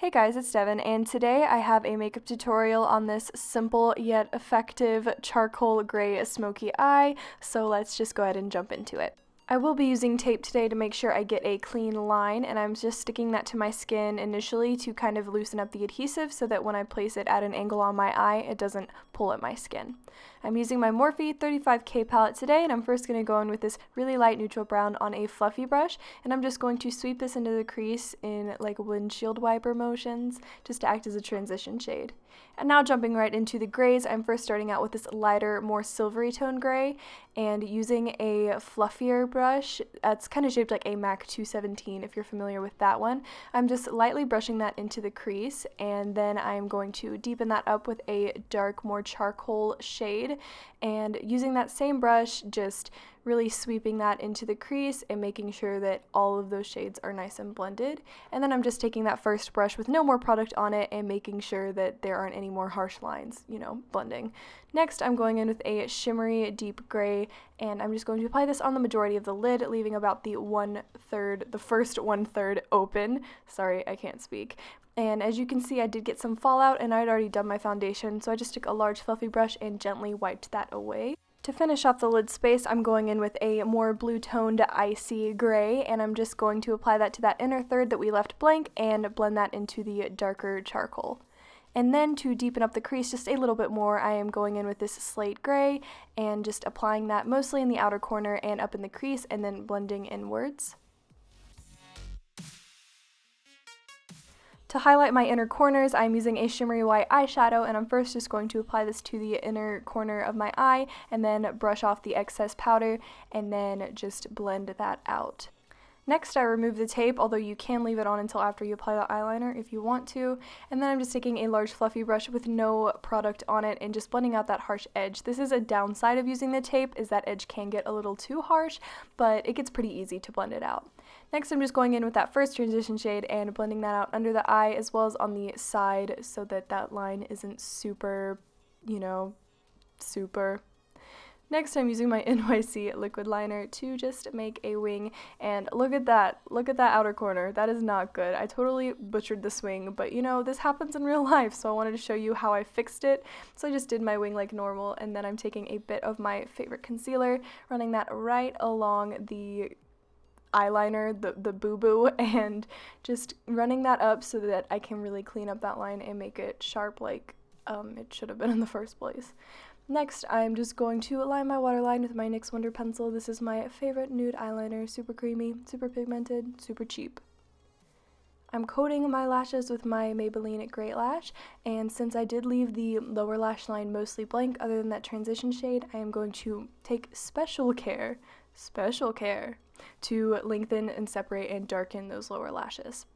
Hey guys, it's Devin, and today I have a makeup tutorial on this simple yet effective charcoal gray smoky eye, so let's just go ahead and jump into it. I will be using tape today to make sure I get a clean line, and I'm just sticking that to my skin initially to kind of loosen up the adhesive so that when I place it at an angle on my eye, it doesn't pull at my skin. I'm using my Morphe 35K palette today, and I'm first going to go in with this really light neutral brown on a fluffy brush, and I'm just going to sweep this into the crease in like windshield wiper motions just to act as a transition shade. And now jumping right into the grays, I'm first starting out with this lighter, more silvery tone gray, and using a fluffier brush. It's kind of shaped like a MAC 217 if you're familiar with that one. I'm just lightly brushing that into the crease, and then I'm going to deepen that up with a dark, more charcoal shade, and using that same brush, just really sweeping that into the crease and making sure that all of those shades are nice and blended. And then I'm just taking that first brush with no more product on it and making sure that there aren't any more harsh lines, blending. Next, I'm going in with a shimmery deep gray, and I'm just going to apply this on the majority of the lid, leaving about the first one-third open. Sorry, I can't speak. And as you can see, I did get some fallout, and I'd already done my foundation, so I just took a large fluffy brush and gently wiped that away. To finish off the lid space, I'm going in with a more blue-toned icy gray, and I'm just going to apply that to that inner third that we left blank and blend that into the darker charcoal. And then to deepen up the crease just a little bit more, I am going in with this slate gray and just applying that mostly in the outer corner and up in the crease, and then blending inwards. To highlight my inner corners, I'm using a shimmery white eyeshadow, and I'm first just going to apply this to the inner corner of my eye and then brush off the excess powder and then just blend that out. Next, I remove the tape, although you can leave it on until after you apply the eyeliner if you want to, and then I'm just taking a large fluffy brush with no product on it and just blending out that harsh edge. This is a downside of using the tape, is that edge can get a little too harsh, but it gets pretty easy to blend it out. Next, I'm just going in with that first transition shade and blending that out under the eye as well as on the side so that that line isn't super. Next, I'm using my NYC liquid liner to just make a wing, and look at that outer corner. That is not good. I totally butchered the wing, but this happens in real life, so I wanted to show you how I fixed it. So I just did my wing like normal, and then I'm taking a bit of my favorite concealer, running that right along the eyeliner, the boo-boo, and just running that up so that I can really clean up that line and make it sharp like it should have been in the first place. Next, I'm just going to align my waterline with my NYX WONDERPENCIL. This is my favorite nude eyeliner, super creamy, super pigmented, super cheap. I'm coating my lashes with my Maybelline Great Lash, and since I did leave the lower lash line mostly blank other than that transition shade, I am going to take special care to lengthen and separate and darken those lower lashes.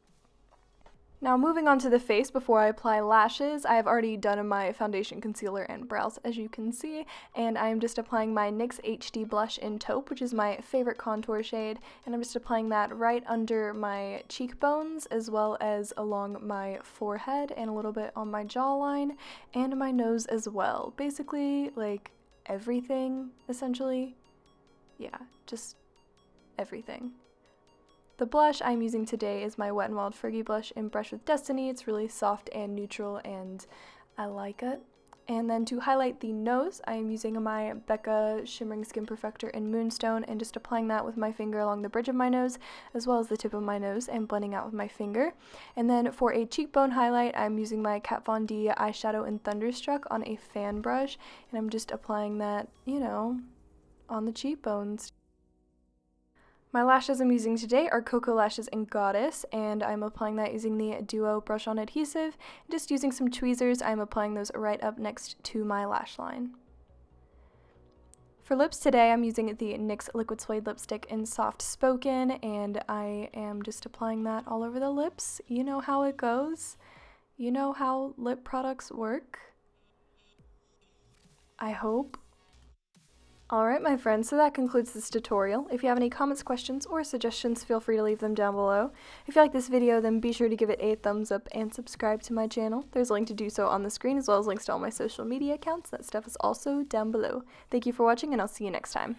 Now moving on to the face, before I apply lashes, I have already done my foundation, concealer, and brows as you can see, and I am just applying my NYX HD blush in Taupe, which is my favorite contour shade, and I'm just applying that right under my cheekbones as well as along my forehead and a little bit on my jawline and my nose as well. Basically, like everything, essentially. Yeah, just everything. The blush I'm using today is my Wet n Wild Fergie blush in Brush with Destiny. It's really soft and neutral, and I like it. And then to highlight the nose, I am using my BECCA Shimmering Skin Perfector in Moonstone and just applying that with my finger along the bridge of my nose as well as the tip of my nose and blending out with my finger. And then for a cheekbone highlight, I'm using my Kat Von D eyeshadow in Thunderstruck on a fan brush, and I'm just applying that, on the cheekbones. My lashes I'm using today are KOKO lashes in Goddess, and I'm applying that using the Duo brush on adhesive. Just using some tweezers, I'm applying those right up next to my lash line. For lips today, I'm using the NYX Liquid Suede lipstick in Soft Spoken, and I am just applying that all over the lips. You know how it goes. You know how lip products work. I hope. Alright my friends, so that concludes this tutorial. If you have any comments, questions, or suggestions, feel free to leave them down below. If you like this video, then be sure to give it a thumbs up and subscribe to my channel. There's a link to do so on the screen, as well as links to all my social media accounts. That stuff is also down below. Thank you for watching, and I'll see you next time.